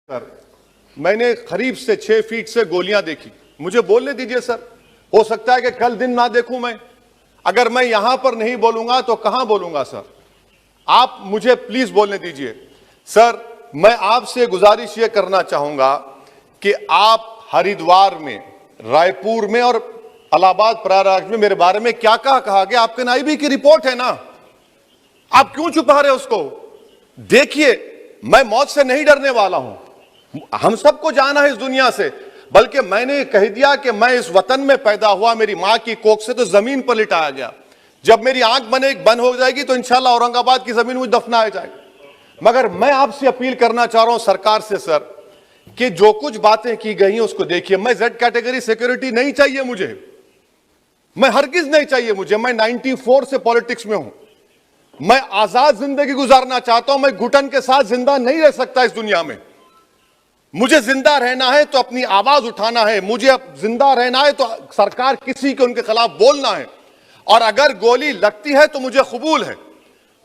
Sir, मैंने करीब से 6 फीट से गोलियां देखी। मुझे बोलने दीजिए सर, हो सकता है कि कल दिन ना देखूं मैं। अगर मैं यहां पर नहीं बोलूंगा तो कहां बोलूंगा सर? आप मुझे प्लीज बोलने दीजिए। सर, मैं आपसे गुजारिश यह करना चाहूंगा कि आप हरिद्वार में, रायपुर में और इलाहाबाद प्रयागराज में मेरे बारे में क्या कहा गया, आपके नाईबी की रिपोर्ट है ना, आप क्यों छुपा रहे उसको? देखिए, मैं मौत से नहीं डरने वाला हूं, हम सबको जाना है इस दुनिया से, बल्कि मैंने कह दिया कि मैं इस वतन में पैदा हुआ, मेरी मां की कोख से तो जमीन पर लिटाया गया। जब मेरी आंख बंद हो जाएगी तो इंशाल्लाह औरंगाबाद की जमीन मुझे दफनाया जाएगा। मगर मैं आपसे अपील करना चाह रहा हूं सरकार से सर, कि जो कुछ बातें की गई हैं उसको देखिए। मैं जेड कैटेगरी सिक्योरिटी नहीं चाहिए मुझे, मैं हरगिज नहीं चाहिए मुझे। मैं 94 से पॉलिटिक्स में हूं, मैं आजाद जिंदगी गुजारना चाहता हूं। मैं घुटन के साथ जिंदा नहीं रह सकता इस दुनिया में। मुझे जिंदा रहना है तो अपनी आवाज उठाना है, मुझे जिंदा रहना है तो सरकार किसी के उनके खिलाफ बोलना है, और अगर गोली लगती है तो मुझे कबूल है,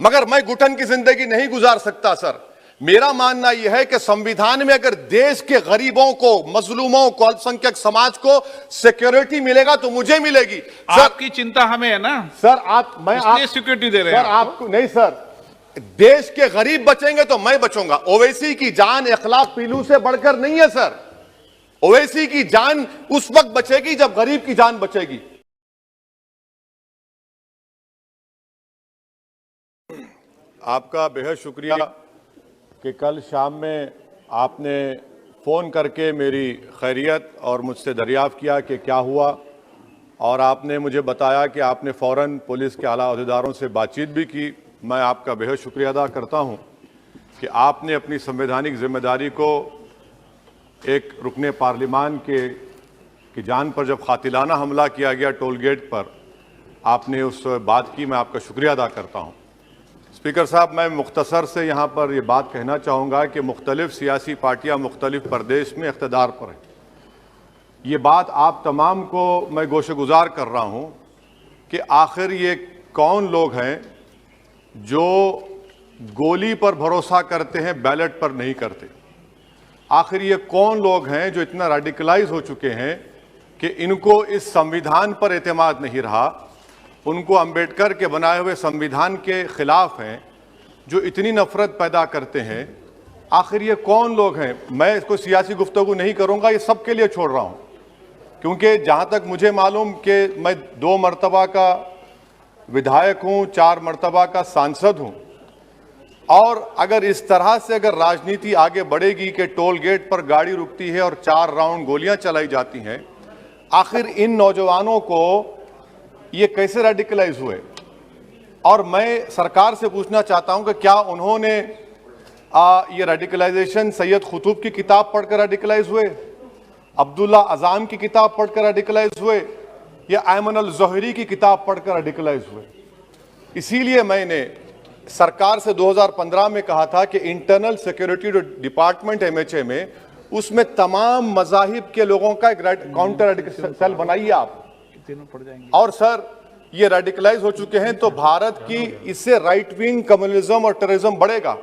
मगर मैं घुटन की जिंदगी नहीं गुजार सकता सर। मेरा मानना यह है कि संविधान में अगर देश के गरीबों को, मजलूमों को, अल्पसंख्यक समाज को सिक्योरिटी मिलेगा तो मुझे मिलेगी। आपकी चिंता हमें है ना सर, मैं सिक्योरिटी दे रहे हैं आपको नहीं सर। देश के गरीब बचेंगे तो मैं बचूंगा। ओवैसी की जान इखलाक पीलू से बढ़कर नहीं है सर। ओवैसी की जान उस वक्त बचेगी जब गरीब की जान बचेगी। आपका बेहद शुक्रिया कि कल शाम में आपने फ़ोन करके मेरी खैरियत और मुझसे दरियाफ़्त किया कि क्या हुआ, और आपने मुझे बताया कि आपने फ़ौरन पुलिस के आला अहदेदारों से बातचीत भी की। मैं आपका बेहद शुक्रिया अदा करता हूं कि आपने अपनी संवैधानिक जिम्मेदारी को एक रुकने पार्लिमान की जान पर जब कातिलाना हमला किया गया टोल गेट पर, आपने उस बात की, मैं आपका शुक्रिया अदा करता हूं। स्पीकर साहब, मैं मुख्तसर से यहाँ पर यह बात कहना चाहूँगा कि मुख्तलिफ सियासी पार्टियाँ मुख्तलिफ प्रदेश में इख्तिदार पर हैं। ये बात आप तमाम को मैं गोशेगुजार कर रहा हूँ कि आखिर ये कौन लोग हैं जो गोली पर भरोसा करते हैं, बैलेट पर नहीं करते? आखिर ये कौन लोग हैं जो इतना रेडिकलाइज हो चुके हैं कि इनको इस संविधान पर एतमाद नहीं रहा, उनको अंबेडकर के बनाए हुए संविधान के खिलाफ हैं, जो इतनी नफरत पैदा करते हैं? आखिर ये कौन लोग हैं? मैं इसको सियासी गुफ्तगू नहीं करूंगा, ये सबके लिए छोड़ रहा हूं, क्योंकि जहां तक मुझे मालूम कि मैं 2 मरतबा का विधायक हूं, 4 मरतबा का सांसद हूं, और अगर इस तरह से अगर राजनीति आगे बढ़ेगी कि टोल गेट पर गाड़ी रुकती है और 4 राउंड गोलियां चलाई जाती हैं, आखिर इन नौजवानों को ये कैसे रेडिकलाइज हुए? और मैं सरकार से पूछना चाहता हूं कि क्या उन्होंने ये रेडिकलाइजेशन सैयद कुतुब की किताब पढ़कर रेडिकलाइज हुए, अब्दुल्ला अज़ाम की किताब पढ़कर रेडिकलाइज हुए, या अयमन अल ज़ोहरी की किताब पढ़कर रेडिकलाइज हुए? इसीलिए मैंने सरकार से 2015 में कहा था कि इंटरनल सिक्योरिटी डिपार्टमेंट MHA में, उसमें तमाम मज़ाहिब के लोगों का एक काउंटर रेडिकल सेल बनाइए आप। और सर, ये रेडिकलाइज हो चुके हैं तो भारत की, इससे राइट विंग कम्युनिज्म और टेररिज्म बढ़ेगा।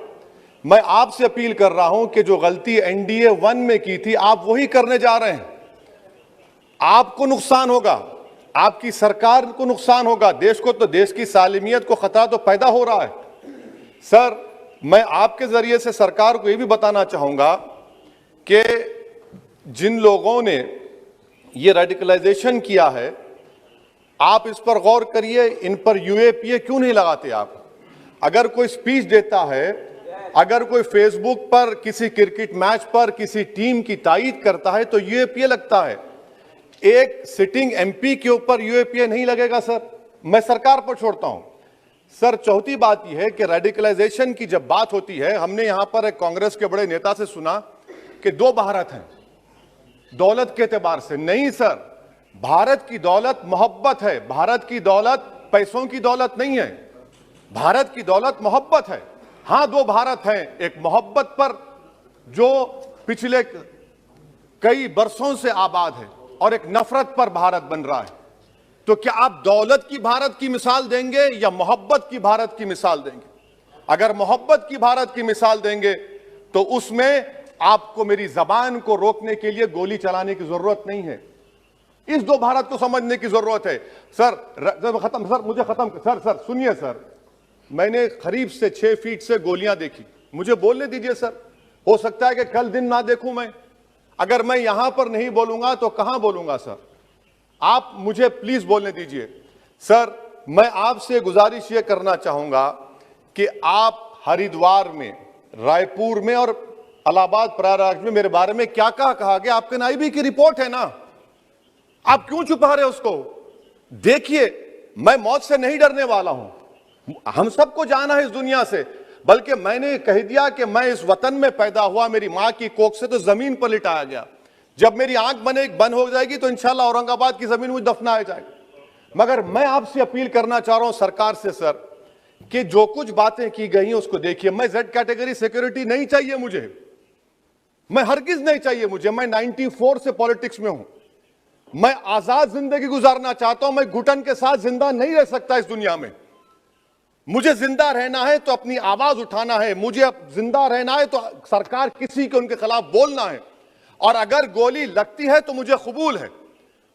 मैं आपसे अपील कर रहा हूं कि जो गलती NDA 1 में की थी, आप वही करने जा रहे हैं। आपको नुकसान होगा, आपकी सरकार को नुकसान होगा, देश को तो, देश की सालिमियत को खतरा तो पैदा हो रहा है। सर, मैं आपके जरिए से सरकार को यह भी बताना चाहूंगा कि जिन लोगों ने ये रेडिकलाइजेशन किया है, आप इस पर गौर करिए, इन पर UAPA क्यों नहीं लगाते आप? अगर कोई स्पीच देता है, अगर कोई फेसबुक पर किसी क्रिकेट मैच पर किसी टीम की तायीद करता है तो UAPA लगता है। एक सिटिंग MP के ऊपर UAPA नहीं लगेगा सर। मैं सरकार पर छोड़ता हूं। सर, चौथी बात यह है कि रेडिकलाइजेशन की जब बात होती है, हमने यहां पर एक कांग्रेस के बड़े नेता से सुना कि 2 भारत हैं दौलत के एतबार से। नहीं सर, भारत की दौलत मोहब्बत है। भारत की दौलत पैसों की दौलत नहीं है, भारत की दौलत मोहब्बत है। हां, 2 भारत हैं, एक मोहब्बत पर जो पिछले कई बरसों से आबाद है, और एक नफरत पर भारत बन रहा है। तो क्या आप दौलत की भारत की मिसाल देंगे या मोहब्बत की भारत की मिसाल देंगे? अगर मोहब्बत की भारत की मिसाल देंगे तो उसमें आपको मेरी जबान को रोकने के लिए गोली चलाने की जरूरत नहीं है। इस दो भारत को समझने की जरूरत है। सर खत्म, सर मुझे खत्म, सर सुनिए सर, मैंने करीब से 6 फीट से गोलियां देखी, मुझे बोलने दीजिए सर। हो सकता है कि कल दिन ना देखूं मैं, अगर मैं यहां पर नहीं बोलूंगा तो कहां बोलूंगा सर? आप मुझे प्लीज बोलने दीजिए। सर मैं आपसे गुजारिश यह करना चाहूंगा कि आप हरिद्वार में, रायपुर में और इलाहाबाद प्रयागराज में मेरे बारे में क्या कहा गया, आपके नाईबी की रिपोर्ट है ना, आप क्यों छुपा रहे उसको? देखिए मैं मौत से नहीं डरने वाला हूं, हम सबको जाना है इस दुनिया से, बल्कि मैंने कह दिया कि मैं इस वतन में पैदा हुआ, मेरी मां की कोख से तो जमीन पर लिटाया गया। जब मेरी आंख बंद हो जाएगी तो इंशाल्लाह औरंगाबाद की जमीन मुझे दफनाया जाएगा। मगर मैं आपसे अपील करना चाह रहा हूं सरकार से सर, कि जो कुछ बातें की गई हैं उसको देखिए। मैं जेड कैटेगरी सिक्योरिटी नहीं चाहिए मुझे, मैं हरगिज नहीं चाहिए मुझे। मैं 94 से पॉलिटिक्स में हूं, मैं आजाद जिंदगी गुजारना चाहता हूं। मैं घुटन के साथ जिंदा नहीं रह सकता इस दुनिया में। मुझे जिंदा रहना है तो अपनी आवाज उठाना है, मुझे जिंदा रहना है तो सरकार किसी के उनके खिलाफ बोलना है, और अगर गोली लगती है तो मुझे कबूल है,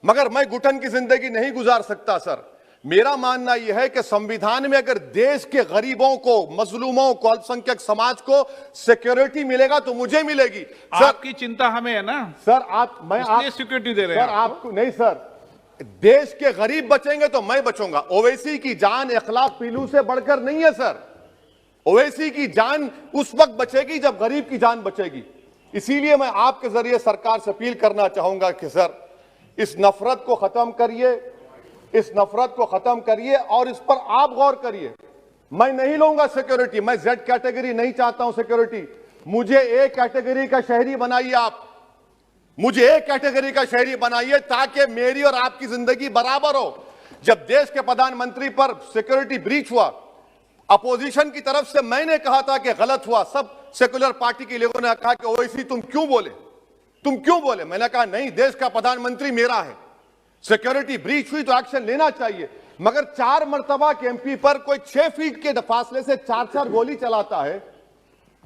मगर मैं घुटन की जिंदगी नहीं गुजार सकता सर। मेरा मानना यह है कि संविधान में अगर देश के गरीबों को, मजलूमों को, अल्पसंख्यक समाज को सिक्योरिटी मिलेगा तो मुझे मिलेगी सर। आपकी चिंता हमें है ना सर, मैं सिक्योरिटी दे रहे हैं सर आपको नहीं सर। देश के गरीब बचेंगे तो मैं बचूंगा। ओवैसी की जान इखलाक पीलू से बढ़कर नहीं है सर। ओवैसी की जान उस वक्त बचेगी जब गरीब की जान बचेगी। इसीलिए मैं आपके जरिए सरकार से अपील करना चाहूंगा कि सर इस नफरत को खत्म करिए, इस नफरत को खत्म करिए और इस पर आप गौर करिए। मैं नहीं लूंगा सिक्योरिटी, मैं जेड कैटेगरी नहीं चाहता हूं सिक्योरिटी। मुझे ए कैटेगरी का शहरी बनाइए आप, मुझे ए कैटेगरी का शहरी बनाइए ताकि मेरी और आपकी जिंदगी बराबर हो। जब देश के प्रधानमंत्री पर सिक्योरिटी ब्रीच हुआ, अपोजिशन की तरफ से मैंने कहा था कि गलत हुआ, सब सेकुलर पार्टी के लोगों ने कहा कि ओवैसी तुम क्यों बोले? मैंने कहा नहीं, देश का प्रधानमंत्री मेरा है, सिक्योरिटी ब्रीच हुई तो एक्शन लेना चाहिए। मगर 4 मर्तबा के एमपी पर कोई 6 फीट के फासले से 4 गोली चलाता है।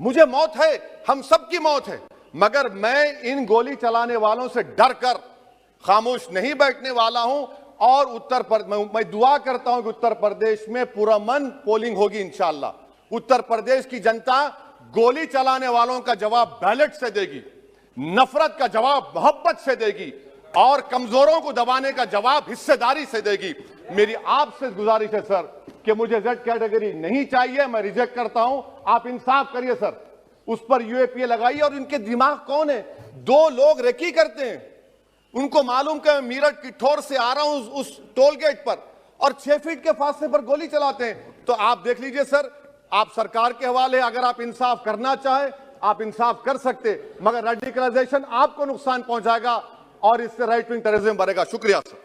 मुझे मौत है, हम सबकी मौत है, मगर मैं इन गोली चलाने वालों से डर कर खामोश नहीं बैठने वाला हूं। और मैं दुआ करता हूं कि उत्तर प्रदेश में पुरअमन पोलिंग होगी इंशाअल्लाह। उत्तर प्रदेश की जनता गोली चलाने वालों का जवाब बैलेट से देगी, नफरत का जवाब मोहब्बत से देगी, और कमजोरों को दबाने का जवाब हिस्सेदारी से देगी। मेरी आपसे गुजारिश है सर कि मुझे जेड कैटेगरी नहीं चाहिए, मैं रिजेक्ट करता हूं। आप इंसाफ करिए सर, उस पर यूएपीए लगाइए। और इनके दिमाग कौन है? 2 लोग रेकी करते हैं, उनको मालूम कि मैं मीरठ की ठोर से आ रहा हूं उस टोल गेट पर, और 6 फीट के फासले पर गोली चलाते हैं। तो आप देख लीजिए सर, आप सरकार के हवाले, अगर आप इंसाफ करना चाहें आप इंसाफ कर सकते, मगर रेडिकलाइजेशन आपको नुकसान पहुंचाएगा और इससे राइट विंग टेररिज्म बढ़ेगा। शुक्रिया सर।